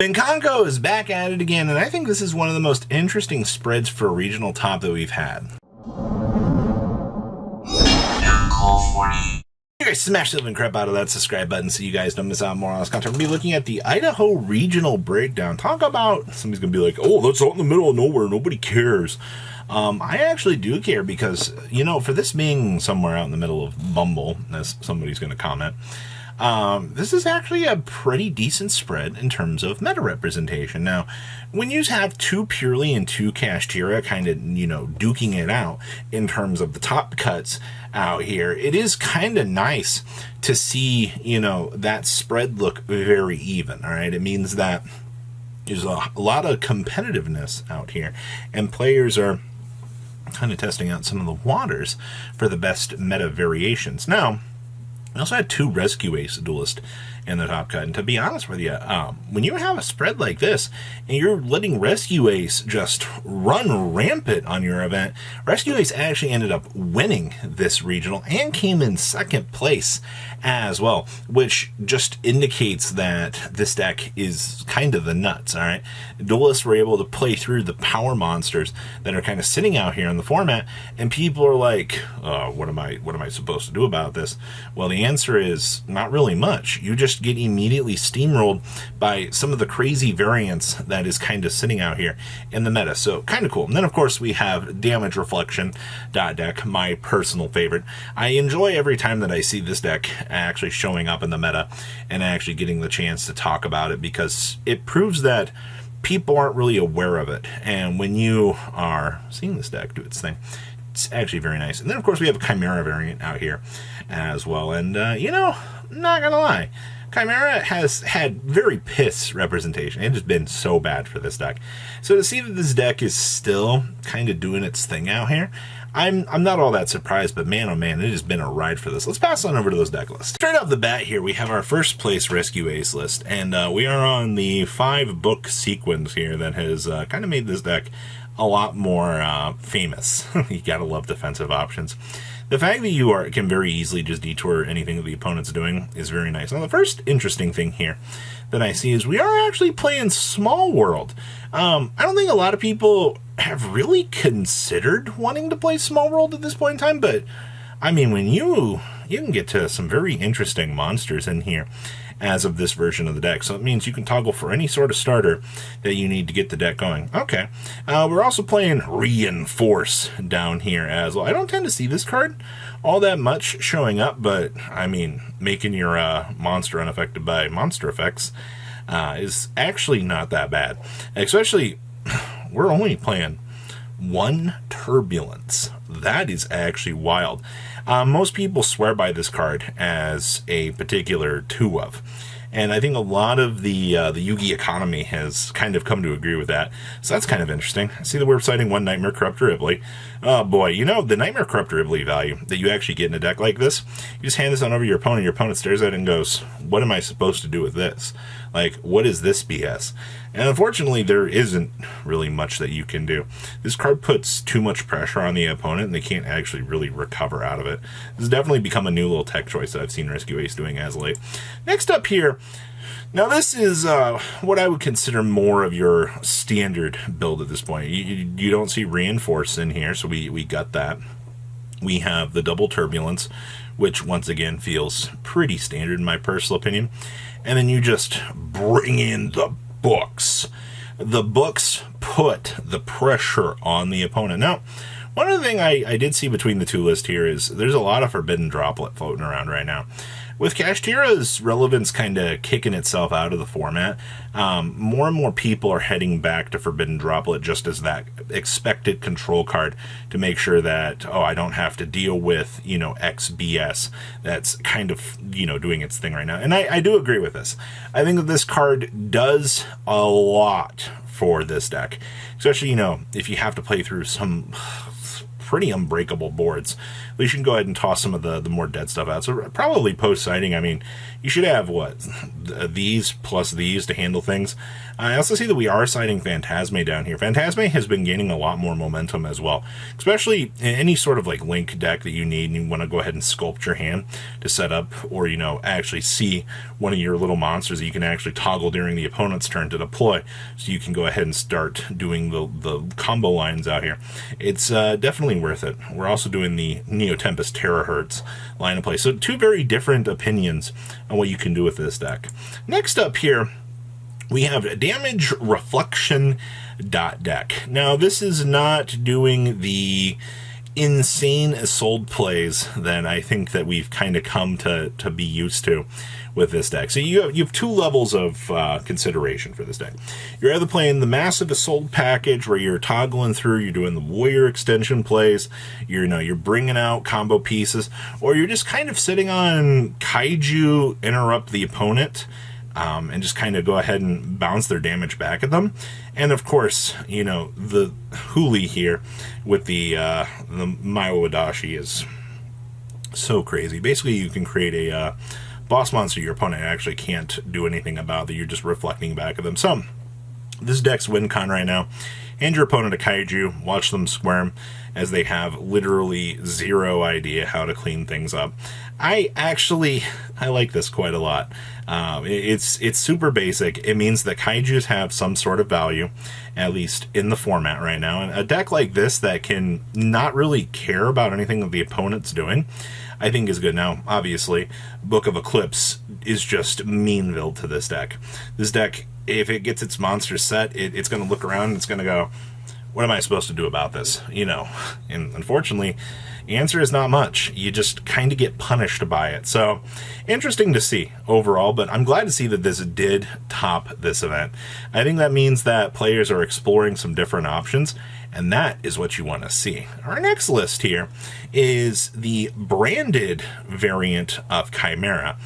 Congo is back at it again, and I think this is one of the most interesting spreads for a regional top that we've had. You guys smash the living crap out of that subscribe button so you guys don't miss out on more on this content. We're going to be looking at the Idaho regional breakdown. Talk about, somebody's going to be like, oh, that's out in the middle of nowhere, nobody cares. I actually do care because, you know, for this being somewhere out in the middle of Bumble, as somebody's going to comment, this is actually a pretty decent spread in terms of meta representation. Now, when you have two Purely and two Kashtira kind of, you know, duking it out in terms of the top cuts out here, it is kind of nice to see, you know, that spread look very even, all right? It means that there's a lot of competitiveness out here, and players are kind of testing out some of the waters for the best meta variations. Now, we also had two Rescue Ace duelists in the top cut, and to be honest with you, when you have a spread like this and you're letting Rescue Ace just run rampant on your event, Rescue Ace actually ended up winning this regional and came in second place as well, which just indicates that this deck is kind of the nuts. All right, duelists were able to play through the power monsters that are kind of sitting out here in the format, and people are like, what am I supposed to do about this? Well, the answer is not really much. You just get immediately steamrolled by some of the crazy variants that is kind of sitting out here in the meta. So kind of cool. And then of course we have Damage Reflection deck, my personal favorite. I enjoy every time that I see this deck actually showing up in the meta and actually getting the chance to talk about it, because it proves that people aren't really aware of it. And when you are seeing this deck do its thing, it's actually very nice. And then of course we have a Chimera variant out here as well. And you know, not gonna lie, Chimera has had very piss representation. It has been so bad for this deck. So to see that this deck is still kind of doing its thing out here, I'm not all that surprised, but man, oh man, it has been a ride for this. Let's pass on over to those deck lists. Straight off the bat here, we have our first place Rescue Ace list, and we are on the 5-book sequence here that has kind of made this deck a lot more famous. You gotta love defensive options. The fact that you can very easily just detour anything that the opponent's doing is very nice. Now, the first interesting thing here that I see is we are actually playing Small World. I don't think a lot of people have really considered wanting to play Small World at this point in time, but I mean, when you can get to some very interesting monsters in here as of this version of the deck. So it means you can toggle for any sort of starter that you need to get the deck going. Okay. We're also playing Reinforce down here as well. I don't tend to see this card all that much showing up, but I mean, making your monster unaffected by monster effects is actually not that bad. Especially, we're only playing 1 Turbulence. That is actually wild. Most people swear by this card as a particular 2-of. And I think a lot of the Yugi economy has kind of come to agree with that. So that's kind of interesting. I see that we're citing 1 Nightmare Corruptor Ibley. Oh boy, you know, the Nightmare Corruptor Ibley value that you actually get in a deck like this, you just hand this on over to your opponent stares at it and goes, what am I supposed to do with this? Like, what is this BS? And unfortunately, there isn't really much that you can do. This card puts too much pressure on the opponent, and they can't actually really recover out of it. This has definitely become a new little tech choice that I've seen Rescue Ace doing as late. Next up here, now this is what I would consider more of your standard build at this point. You don't see Reinforce in here, so we got that. We have the double Turbulence, which once again feels pretty standard in my personal opinion. And then you just bring in the books. The books put the pressure on the opponent. Now, one other thing I did see between the two lists here is there's a lot of Forbidden Droplet floating around right now. With Kashtira's relevance kind of kicking itself out of the format, more and more people are heading back to Forbidden Droplet just as that expected control card to make sure that, oh, I don't have to deal with, you know, XBS that's kind of, you know, doing its thing right now. And I do agree with this. I think that this card does a lot for this deck, especially, you know, if you have to play through some pretty unbreakable boards. At least you can go ahead and toss some of the more dead stuff out. So probably post-sighting, I mean, you should have, what, these plus these to handle things. I also see that we are sighting Phantasme down here. Phantasme has been gaining a lot more momentum as well, especially in any sort of like link deck that you need and you want to go ahead and sculpt your hand to set up, or, you know, actually see one of your little monsters that you can actually toggle during the opponent's turn to deploy, so you can go ahead and start doing the combo lines out here. It's definitely worth it. We're also doing the Neo Tempest Terahertz line of play. So two very different opinions on what you can do with this deck. Next up here, we have Damage Reflection deck. Now, this is not doing the insane Isolde plays that I think that we've kind of come to be used to with this deck. So you have two levels of consideration for this deck. You're either playing the massive Isolde package where you're toggling through, you're doing the warrior extension plays, you're bringing out combo pieces, or you're just kind of sitting on Kaiju, interrupt the opponent, and just kind of go ahead and bounce their damage back at them. And of course, you know, the Huli here with the Maiwa Adachi is so crazy. Basically, you can create a boss monster your opponent actually can't do anything about, that you're just reflecting back at them. So, this deck's win con right now. Hand your opponent a Kaiju, watch them squirm, as they have literally zero idea how to clean things up. I like this quite a lot. It's super basic. It means that Kaijus have some sort of value, at least in the format right now. And a deck like this that can not really care about anything that the opponent's doing, I think is good. Now, obviously, Book of Eclipse is just meanville to this deck. This deck, if it gets its monster set, it's going to look around and it's going to go, what am I supposed to do about this? You know, and unfortunately, the answer is not much. You just kind of get punished by it. So, interesting to see overall, but I'm glad to see that this did top this event. I think that means that players are exploring some different options, and that is what you want to see. Our next list here is the branded variant of Chimera.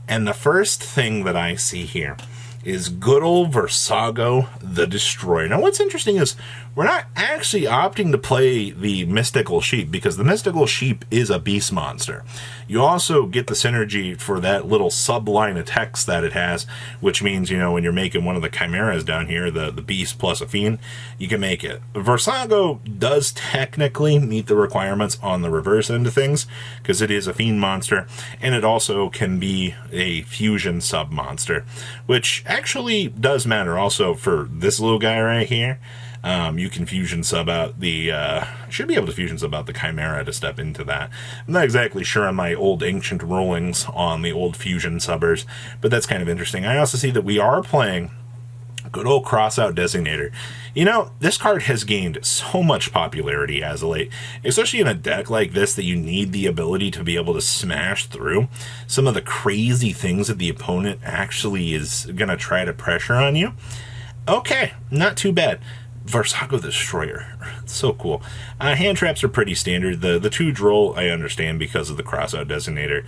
And the first thing that I see here is good old Versago the Destroyer. Now, what's interesting is we're not actually opting to play the Mystical Sheep, because the Mystical Sheep is a beast monster. You also get the synergy for that little sub-line of text that it has, which means, you know, when you're making one of the Chimeras down here, the beast plus a fiend, you can make it. Versago does technically meet the requirements on the reverse end of things, because it is a fiend monster, and it also can be a fusion sub-monster, which actually does matter also for this little guy right here. You can fusion sub out the, should be able to fusion sub out the Chimera to step into that. I'm not exactly sure on my old ancient rulings on the old fusion subbers, but that's kind of interesting. I also see that we are playing good old Crossout Designator. You know, this card has gained so much popularity as of late, especially in a deck like this that you need the ability to be able to smash through some of the crazy things that the opponent actually is going to try to pressure on you. Okay, not too bad. Versago the Destroyer. It's so cool. Hand traps are pretty standard. The 2 droll I understand because of the Crossout Designator.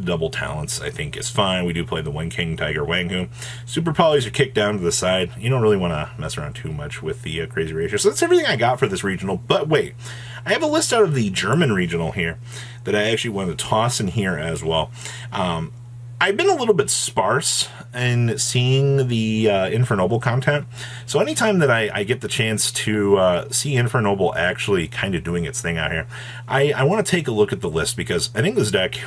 Double talents I think is fine. We do play the One King Tiger Wanghu. Super polys are kicked down to the side. You don't really want to mess around too much with the crazy ratio. So that's everything I got for this regional. But wait, I have a list out of the German regional here that I actually want to toss in here as well. I've been a little bit sparse in seeing the Infernoble content, so anytime that I get the chance to see Infernoble actually kind of doing its thing out here, I want to take a look at the list, because I think this deck,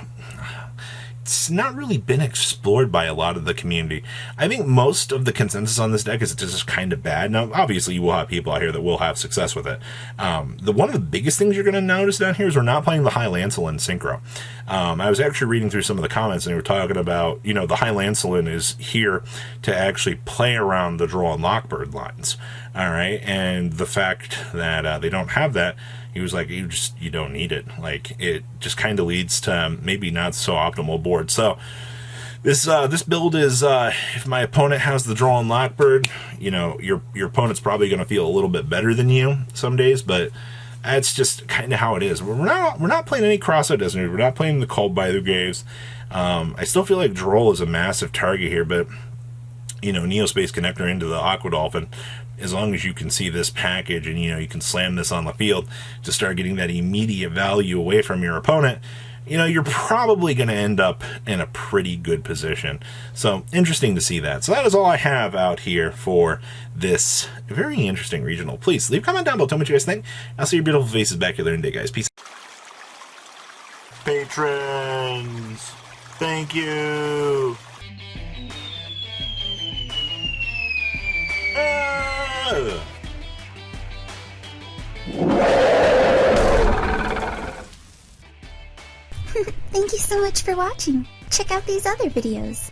it's not really been explored by a lot of the community. I think most of the consensus on this deck is it's just kind of bad. Now, obviously, you will have people out here that will have success with it. One of the biggest things you're going to notice down here is we're not playing the High Lancelin Synchro. I was actually reading through some of the comments, and they were talking about, you know, the High Lancelin is here to actually play around the Draw and Lockbird lines. All right, and the fact that they don't have that, he was like, you don't need it. Like, it just kind of leads to maybe not so optimal board. So this build is, if my opponent has the Draw and Lockbird, you know, your opponent's probably going to feel a little bit better than you some days, but that's just kind of how it is. We're not playing any Crossout Designator. We're not playing the Called by the Graves. I still feel like Droll is a massive target here, but Neospace connector into the Aqua Dolphin, as long as you can see this package and, you can slam this on the field to start getting that immediate value away from your opponent, you're probably going to end up in a pretty good position. So interesting to see that. So that is all I have out here for this very interesting regional. Please leave a comment down below. Tell me what you guys think. I'll see your beautiful faces back here later today, guys. Peace. Patrons, thank you. Thank you so much for watching. Check out these other videos.